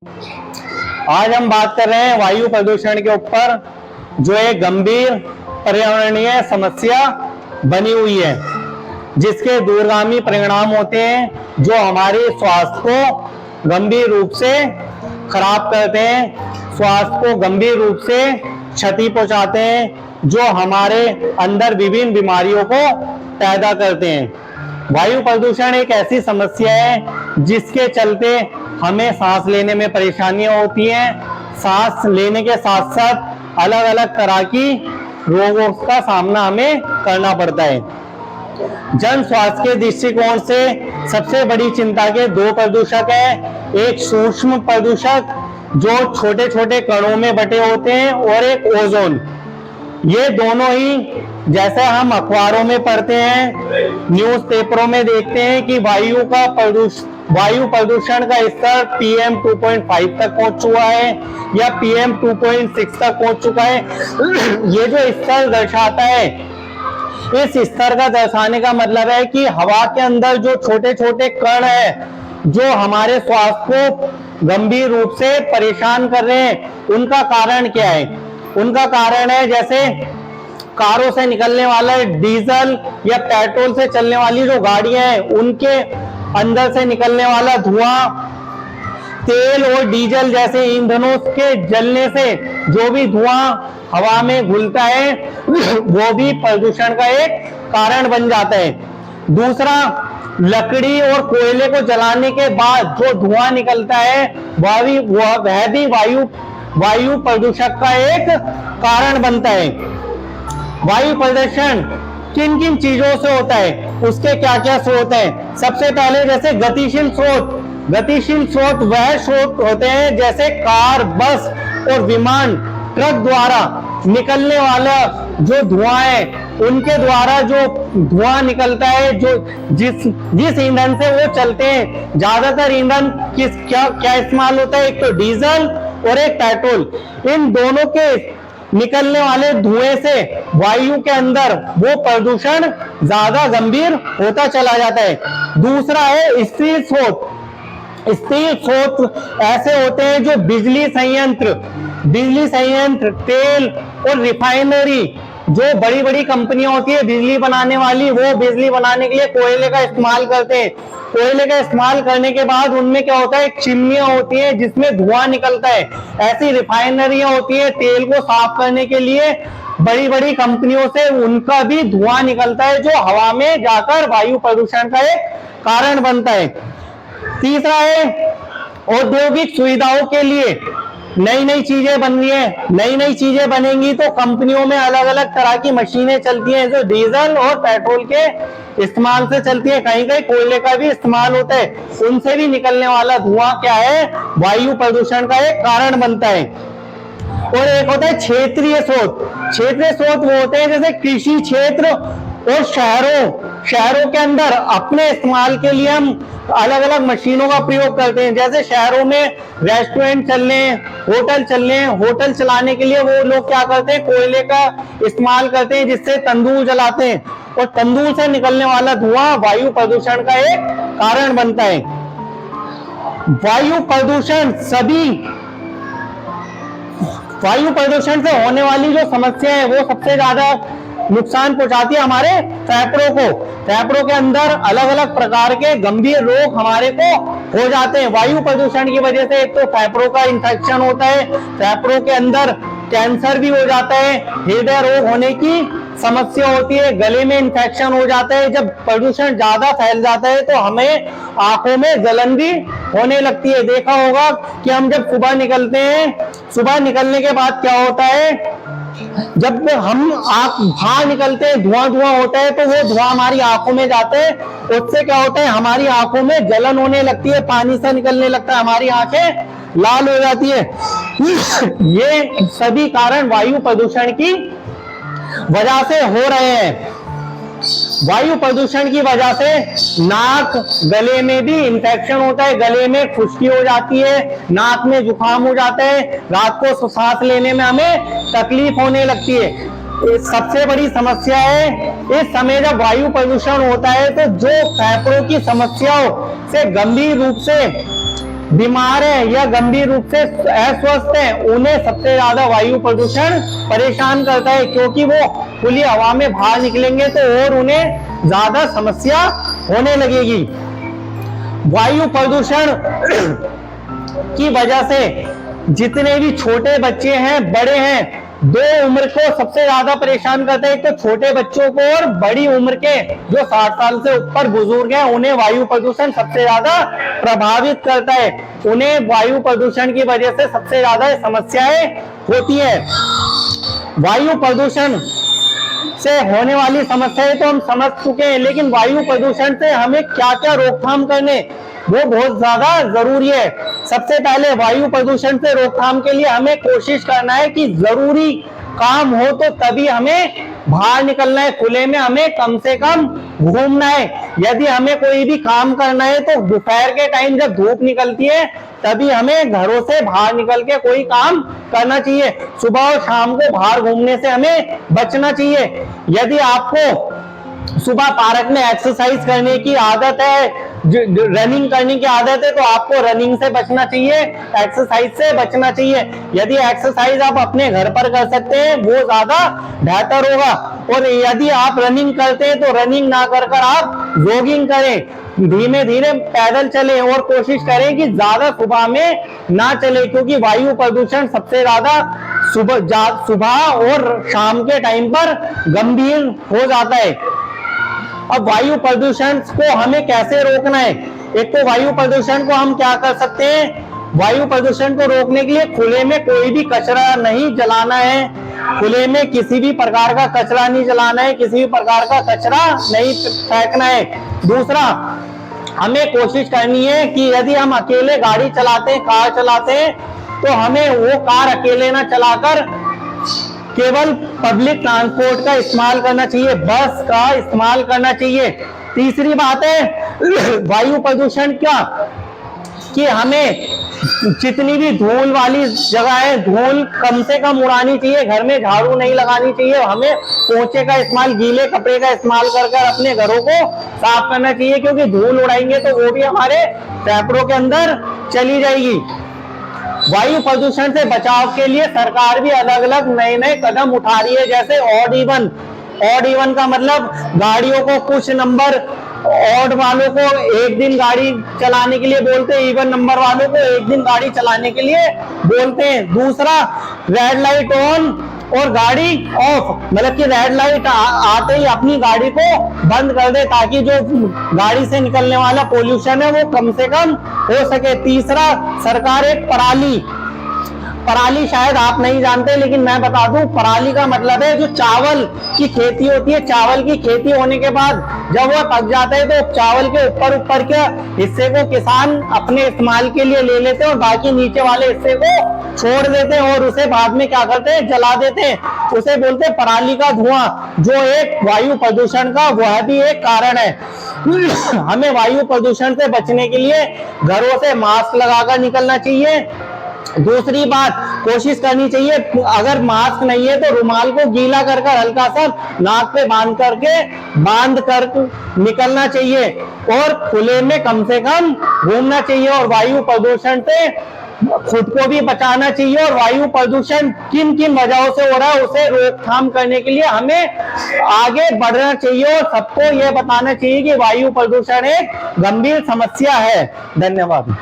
आज हम बात कर रहे हैं वायु प्रदूषण के ऊपर, जो एक गंभीर पर्यावरणीय समस्या बनी हुई है, जिसके दूरगामी परिणाम होते हैं जो हमारे स्वास्थ्य को गंभीर रूप से खराब करते हैं, स्वास्थ्य को गंभीर रूप से क्षति पहुंचाते हैं, जो हमारे अंदर विभिन्न बीमारियों को पैदा करते हैं। वायु प्रदूषण एक ऐसी समस्या है जिसके चलते हमें सांस लेने में परेशानियां होती हैं। सांस लेने के साथ साथ अलग अलग तरह की रोगों का सामना हमें करना पड़ता है। जन स्वास्थ्य के दृष्टिकोण से सबसे बड़ी चिंता के दो प्रदूषक है, एक सूक्ष्म प्रदूषक जो छोटे छोटे कणों में बटे होते हैं और एक ओजोन। ये दोनों ही, जैसे हम अखबारों में पढ़ते हैं, न्यूज़पेपरों में देखते हैं कि वायु प्रदूषण का स्तर PM 2.5 तक पहुंच चुका है या PM 2.6 तक पहुंच चुका है। ये जो स्तर दर्शाता है, इस स्तर का दर्शाने का मतलब है कि हवा के अंदर जो छोटे छोटे कण है जो हमारे स्वास्थ्य को गंभीर रूप से परेशान कर रहे हैं, उनका कारण क्या है? उनका कारण है जैसे कारों से निकलने वाला डीजल या पेट्रोल से चलने वाली जो गाड़ियां हैं, उनके अंदर से निकलने वाला धुआं, तेल और डीजल जैसे ईंधनों के जलने से जो भी धुआं हवा में घुलता है वो भी प्रदूषण का एक कारण बन जाता है। दूसरा, लकड़ी और कोयले को जलाने के बाद जो धुआं निकलता है वह भी वायु प्रदूषण का एक कारण बनता है। वायु प्रदूषण किन किन चीजों से होता है, उसके क्या क्या स्रोत हैं? सबसे पहले जैसे गतिशील स्रोत वह स्रोत होते हैं जैसे कार, बस और विमान, ट्रक द्वारा निकलने वाला जो धुआं है, उनके द्वारा जो धुआं निकलता है, जो जिस ईंधन से वो चलते हैं। ज्यादातर ईंधन क्या इस्तेमाल होता है? एक तो डीजल और एक पेट्रोल। इन दोनों के निकलने वाले धुएं से वायु के अंदर वो प्रदूषण ज्यादा गंभीर होता चला जाता है। दूसरा है स्टील स्रोत ऐसे होते हैं जो बिजली संयंत्र, तेल और रिफाइनरी, जो बड़ी बड़ी कंपनियां होती है बिजली बनाने वाली, वो बिजली बनाने के लिए कोयले का इस्तेमाल करते हैं। कोयले का इस्तेमाल करने के बाद उनमें क्या होता है, चिमनियां होती हैं जिसमें धुआं निकलता है। ऐसी रिफाइनरियां होती है तेल को साफ करने के लिए, बड़ी बड़ी कंपनियों से उनका भी धुआं निकलता है जो हवा में जाकर वायु प्रदूषण का एक कारण बनता है। तीसरा है औद्योगिक सुविधाओं के लिए नई नई चीजें बन रही है। नई चीजें बनेंगी तो कंपनियों में अलग अलग तरह की मशीनें चलती हैं जो डीजल और पेट्रोल के इस्तेमाल से चलती है। कहीं कहीं कोयले का भी इस्तेमाल होता है। उनसे भी निकलने वाला धुआं क्या है, वायु प्रदूषण का एक कारण बनता है। और एक होता है क्षेत्रीय स्रोत वो होते हैं जैसे कृषि क्षेत्र और शहरों के अंदर अपने इस्तेमाल के लिए हम अलग अलग मशीनों का प्रयोग करते हैं। जैसे शहरों में रेस्टोरेंट चल रहे हैं, होटल चलाने के लिए वो लोग क्या करते हैं, कोयले का इस्तेमाल करते हैं, जिससे तंदूर जलाते हैं और तंदूर से निकलने वाला धुआं वायु प्रदूषण का एक कारण बनता है। वायु प्रदूषण से होने वाली जो समस्या है वो सबसे ज्यादा नुकसान पहुंचाती है हमारे फेफड़ों के अंदर अलग अलग प्रकार के गंभीर रोग हमारे को हो जाते हैं। वायु प्रदूषण की वजह से एक तो फेफड़ों का इंफेक्शन होता है, फेफड़ों के अंदर कैंसर भी हो जाता है, हृदय रोग होने की समस्या होती है, गले में इंफेक्शन हो जाता है। जब प्रदूषण ज्यादा फैल जाता है तो हमें आंखों में जलन भी होने लगती है। देखा होगा कि हम जब सुबह निकलते हैं, सुबह निकलने के बाद क्या होता है, जब हम आंख बाहर निकलते हैं धुआं होता है तो वो धुआं हमारी आंखों में जाते हैं। उससे क्या होता है, हमारी आंखों में जलन होने लगती है, पानी सा निकलने लगता है, हमारी आंखें लाल हो जाती है। ये सभी कारण वायु प्रदूषण की वजह से हो रहे हैं। वायु प्रदूषण की वजह से नाक, गले में भी इंफेक्शन होता है, गले में खुश्की हो जाती है, नाक में जुकाम हो जाता है, रात को सांस लेने में हमें तकलीफ होने लगती है। सबसे बड़ी समस्या है इस समय जब वायु प्रदूषण होता है तो जो फेफड़ों की समस्याओं से गंभीर रूप से बीमार है या गंभीर रूप से अस्वस्थ है, उन्हें सबसे ज्यादा वायु प्रदूषण परेशान करता है, क्योंकि वो खुली हवा में बाहर निकलेंगे तो और उन्हें ज्यादा समस्या होने लगेगी। वायु प्रदूषण की वजह से जितने भी छोटे बच्चे हैं, बड़े हैं, दो उम्र को सबसे ज्यादा परेशान करता है। एक तो छोटे बच्चों को और बड़ी उम्र के जो 60 साल से ऊपर बुजुर्ग हैं, उन्हें वायु प्रदूषण सबसे ज्यादा प्रभावित करता है। उन्हें वायु प्रदूषण की वजह से सबसे ज्यादा समस्याएं होती है। वायु प्रदूषण से होने वाली समस्याएं तो हम समझ चुके हैं, लेकिन वायु प्रदूषण से हमें क्या क्या रोकथाम करने, वो बहुत ज्यादा जरूरी है। सबसे पहले वायु प्रदूषण से रोकथाम के लिए हमें कोशिश करना है कि जरूरी काम हो तो तभी हमें बाहर निकलना है, खुले में हमें कम से कम घूमना है। यदि हमें कोई भी काम करना है तो दोपहर के टाइम जब धूप निकलती है तभी हमें घरों से बाहर निकल के कोई काम करना चाहिए। सुबह और शाम को बाहर घूमने से हमें बचना चाहिए। यदि आपको सुबह पार्क में एक्सरसाइज करने की आदत है, रनिंग करने की आदत है, तो आपको रनिंग से बचना चाहिए, एक्सरसाइज से बचना चाहिए। यदि एक्सरसाइज आप अपने घर पर कर सकते हैं वो ज्यादा बेहतर होगा। और यदि आप रनिंग करते हैं तो रनिंग ना कर कर आप जॉगिंग करें, धीमे धीरे पैदल चलें और कोशिश करें कि ज्यादा सुबह में ना चले, क्योंकि वायु प्रदूषण सबसे ज्यादा सुबह और शाम के टाइम पर गंभीर हो जाता है। अब वायु प्रदूषण को हमें कैसे रोकना है? एक तो वायु प्रदूषण को हम क्या कर सकते हैं? वायु प्रदूषण को रोकने के लिए खुले में कोई भी कचरा नहीं जलाना है, खुले में किसी भी प्रकार का कचरा नहीं जलाना है, किसी भी प्रकार का कचरा नहीं फेंकना है। दूसरा, हमें कोशिश करनी है कि यदि हम अकेले गाड़ी चलाते हैं, कार चलाते हैं, तो हमें वो कार अकेले ना चलाकर केवल पब्लिक ट्रांसपोर्ट का इस्तेमाल करना चाहिए, बस का इस्तेमाल करना चाहिए। तीसरी बात है वायु प्रदूषण क्या, कि हमें जितनी भी धूल वाली जगह है, धूल कम से कम उड़ानी चाहिए, घर में झाड़ू नहीं लगानी चाहिए। हमें पोंछे का इस्तेमाल, गीले कपड़े का इस्तेमाल कर कर अपने घरों को साफ करना चाहिए, क्योंकि धूल उड़ाएंगे तो वो भी हमारे फेफड़ों के अंदर चली जाएगी। वायु प्रदूषण से बचाव के लिए सरकार भी अलग अलग नए नए कदम उठा रही है, जैसे ऑड इवन। ऑड इवन का मतलब गाड़ियों को कुछ नंबर, ऑड वालों को एक दिन गाड़ी चलाने के लिए बोलते हैं, इवन नंबर वालों को एक दिन गाड़ी चलाने के लिए बोलते हैं। दूसरा, रेड लाइट ऑन और गाड़ी ऑफ, मतलब कि रेड लाइट आते ही अपनी गाड़ी को बंद कर दे, ताकि जो गाड़ी से निकलने वाला पोल्यूशन है वो कम से कम हो सके। तीसरा, सरकार एक पराली शायद आप नहीं जानते, लेकिन मैं बता दूं, पराली का मतलब है जो चावल की खेती होती है। चावल की खेती होने के बाद जब वो पक जाता है तो चावल के ऊपर के हिस्से को किसान अपने इस्तेमाल के लिए ले लेते हैं और बाकी नीचे वाले हिस्से को छोड़ देते हैं और उसे बाद में क्या करते हैं, जला देते हैं। उसे बोलते हैं पराली का धुआं, जो एक वायु प्रदूषण का वह भी एक कारण है। हमें वायु प्रदूषण से बचने के लिए घरों से मास्क लगाकर निकलना चाहिए। दूसरी बात, कोशिश करनी चाहिए, अगर मास्क नहीं है तो रुमाल को गीला कर हल्का सा नाक पे बांध कर निकलना चाहिए और खुले में कम से कम घूमना चाहिए और वायु प्रदूषण से खुद को भी बचाना चाहिए। और वायु प्रदूषण किन किन वजहों से हो रहा है उसे रोकथाम करने के लिए हमें आगे बढ़ना चाहिए और सबको यह बताना चाहिए कि वायु प्रदूषण एक गंभीर समस्या है। धन्यवाद।